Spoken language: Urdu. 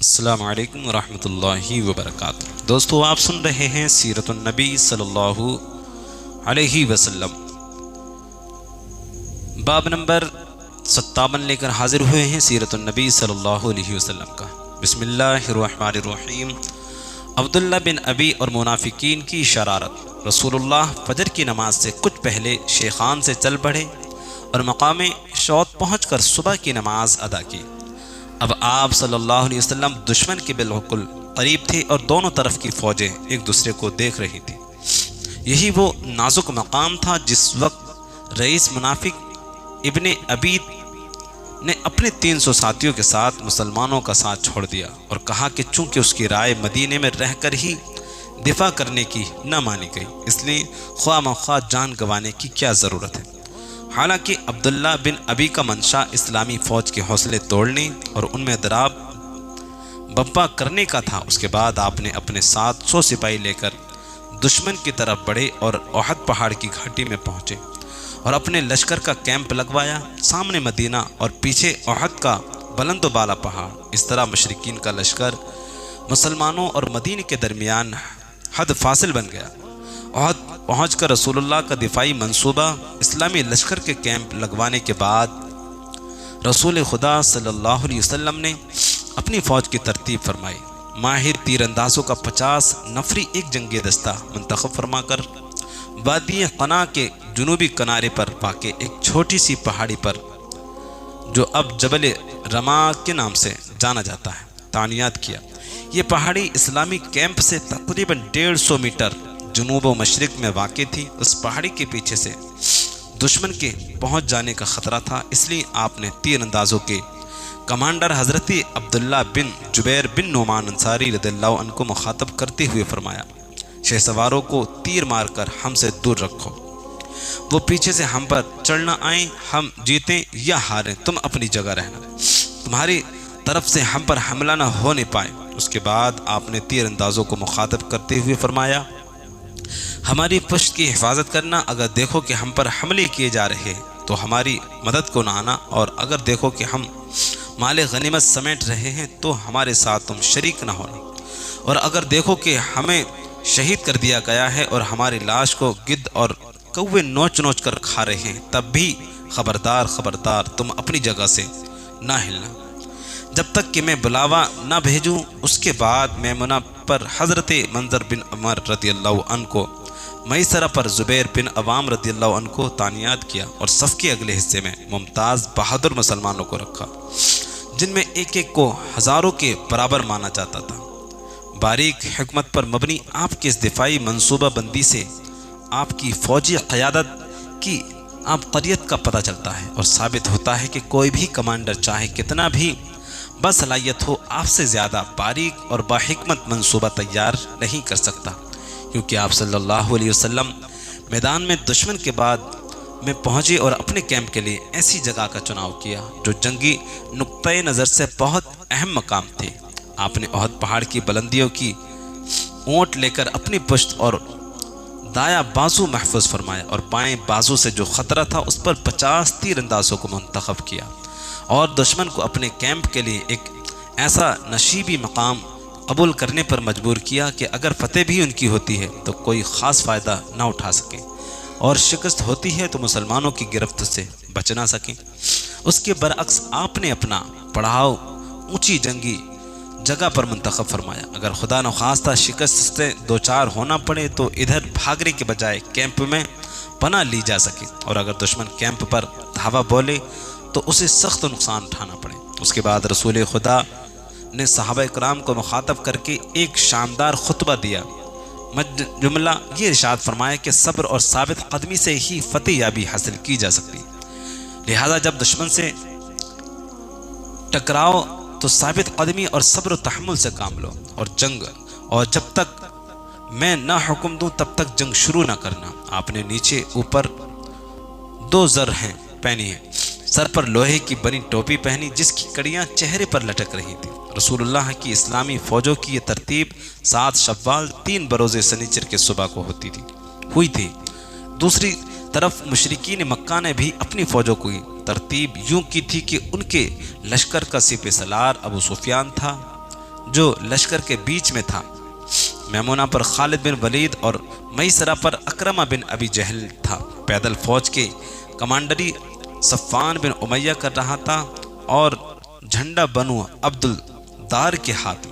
السلام علیکم ورحمۃ اللہ وبرکاتہ۔ دوستو، آپ سن رہے ہیں سیرت النبی صلی اللہ علیہ وسلم، باب نمبر 57 لے کر حاضر ہوئے ہیں سیرت النبی صلی اللہ علیہ وسلم کا۔ بسم اللہ الرحمن الرحیم۔ عبداللہ بن ابی اور منافقین کی شرارت۔ رسول اللہ فجر کی نماز سے کچھ پہلے شیخان سے چل پڑے اور مقام شوط پہنچ کر صبح کی نماز ادا کی۔ اب آپ صلی اللہ علیہ وسلم دشمن کے بالکل قریب تھے اور دونوں طرف کی فوجیں ایک دوسرے کو دیکھ رہی تھیں۔ یہی وہ نازک مقام تھا جس وقت رئیس منافق ابن عبید نے اپنے 300 ساتھیوں کے ساتھ مسلمانوں کا ساتھ چھوڑ دیا اور کہا کہ چونکہ اس کی رائے مدینے میں رہ کر ہی دفاع کرنے کی نہ مانی گئی، اس لیے خواہ مخواہ جان گنوانے کی کیا ضرورت ہے۔ حالانکہ عبداللہ بن ابی کا منشا اسلامی فوج کے حوصلے توڑنے اور ان میں اضطراب بپا کرنے کا تھا۔ اس کے بعد آپ نے اپنے 700 سپاہی لے کر دشمن کی طرف بڑھے اور احد پہاڑ کی گھاٹی میں پہنچے اور اپنے لشکر کا کیمپ لگوایا۔ سامنے مدینہ اور پیچھے احد کا بلند و بالا پہاڑ۔ اس طرح مشرکین کا لشکر مسلمانوں اور مدینے کے درمیان حد فاصل بن گیا۔ احد پہنچ کر رسول اللہ کا دفاعی منصوبہ اسلامی لشکر کے کیمپ لگوانے کے بعد رسول خدا صلی اللہ علیہ وسلم نے اپنی فوج کی ترتیب فرمائی۔ ماہر تیر اندازوں کا 50 نفری ایک جنگی دستہ منتخب فرما کر وادی قنا کے جنوبی کنارے پر واقع ایک چھوٹی سی پہاڑی پر، جو اب جبل رما کے نام سے جانا جاتا ہے، تعینات کیا۔ یہ پہاڑی اسلامی کیمپ سے تقریباً 150 میٹر جنوب و مشرق میں واقع تھی۔ اس پہاڑی کے پیچھے سے دشمن کے پہنچ جانے کا خطرہ تھا، اس لیے آپ نے تیر اندازوں کے کمانڈر حضرت عبداللہ بن جبیر بن نعمان انصاری رضی اللہ عنہ کو مخاطب کرتے ہوئے فرمایا، شہ سواروں کو تیر مار کر ہم سے دور رکھو، وہ پیچھے سے ہم پر چڑھ نہ آئیں، ہم جیتیں یا ہاریں تم اپنی جگہ رہنا، تمہاری طرف سے ہم پر حملہ نہ ہونے پائے۔ اس کے بعد آپ نے تیر اندازوں کو مخاطب کرتے ہوئے فرمایا، ہماری پشت کی حفاظت کرنا، اگر دیکھو کہ ہم پر حملے کیے جا رہے تو ہماری مدد کو نہ آنا، اور اگر دیکھو کہ ہم مال غنیمت سمیٹ رہے ہیں تو ہمارے ساتھ تم شریک نہ ہونا، اور اگر دیکھو کہ ہمیں شہید کر دیا گیا ہے اور ہماری لاش کو گدھ اور کوے نوچ نوچ کر کھا رہے ہیں، تب بھی خبردار خبردار تم اپنی جگہ سے نہ ہلنا جب تک کہ میں بلاوا نہ بھیجوں۔ اس کے بعد میمنہ پر حضرت منظر بن عمر رضی اللہ عنہ کو، میسرہ پر زبیر بن عوام رضی اللہ عنہ کو تعینات کیا اور صف کے اگلے حصے میں ممتاز بہادر مسلمانوں کو رکھا، جن میں ایک ایک کو ہزاروں کے برابر مانا جاتا تھا۔ باریک حکمت پر مبنی آپ کی اس دفاعی منصوبہ بندی سے آپ کی فوجی قیادت کی عبقریت کا پتہ چلتا ہے اور ثابت ہوتا ہے کہ کوئی بھی کمانڈر چاہے کتنا بھی باصلاحیت ہو، آپ سے زیادہ باریک اور باحکمت منصوبہ تیار نہیں کر سکتا، کیونکہ آپ صلی اللہ علیہ وسلم میدان میں دشمن کے بعد میں پہنچے اور اپنے کیمپ کے لیے ایسی جگہ کا چناؤ کیا جو جنگی نقطۂ نظر سے بہت اہم مقام تھے۔ آپ نے احد پہاڑ کی بلندیوں کی اونٹ لے کر اپنی پشت اور دایاں بازو محفوظ فرمایا اور بائیں بازو سے جو خطرہ تھا اس پر 50 تیر اندازوں کو منتخب کیا اور دشمن کو اپنے کیمپ کے لیے ایک ایسا نشیبی مقام قبول کرنے پر مجبور کیا کہ اگر فتح بھی ان کی ہوتی ہے تو کوئی خاص فائدہ نہ اٹھا سکیں، اور شکست ہوتی ہے تو مسلمانوں کی گرفت سے بچ نہ سکیں۔ اس کے برعکس آپ نے اپنا پڑاؤ اونچی جنگی جگہ پر منتخب فرمایا، اگر خدا نخواستہ شکست سے دوچار ہونا پڑے تو ادھر بھاگنے کے بجائے کیمپ میں پناہ لی جا سکے، اور اگر دشمن کیمپ پر دھاوا بولے تو اسے سخت نقصان اٹھانا پڑے۔ اس کے بعد رسول خدا نے صحابہ کرام کو مخاطب کر کے ایک شاندار خطبہ دیا۔ جملہ یہ ارشاد فرمایا کہ صبر اور ثابت قدمی سے ہی فتح یابی حاصل کی جا سکتی، لہذا جب دشمن سے ٹکراؤ تو ثابت قدمی اور صبر و تحمل سے کام لو، اور جب تک میں نہ حکم دوں تب تک جنگ شروع نہ کرنا۔ آپ نے نیچے اوپر 2 زر ہیں پہنی ہیں، سر پر لوہے کی بنی ٹوپی پہنی جس کی کڑیاں چہرے پر لٹک رہی تھیں۔ رسول اللہ کی اسلامی فوجوں کی یہ ترتیب 7 شوال 3 بروز سنیچر کے صبح کو ہوئی تھی۔ دوسری طرف مشرکین مکہ نے بھی اپنی فوجوں کی ترتیب یوں کی تھی کہ ان کے لشکر کا سپہ سالار ابو سفیان تھا، جو لشکر کے بیچ میں تھا۔ میمونہ پر خالد بن ولید اور میسرہ پر اکرمہ بن ابی جہل تھا۔ پیدل فوج کے کمانڈری صفان بن امیہ کر رہا تھا اور جھنڈا بنو عبد الدار کے ہاتھ میں۔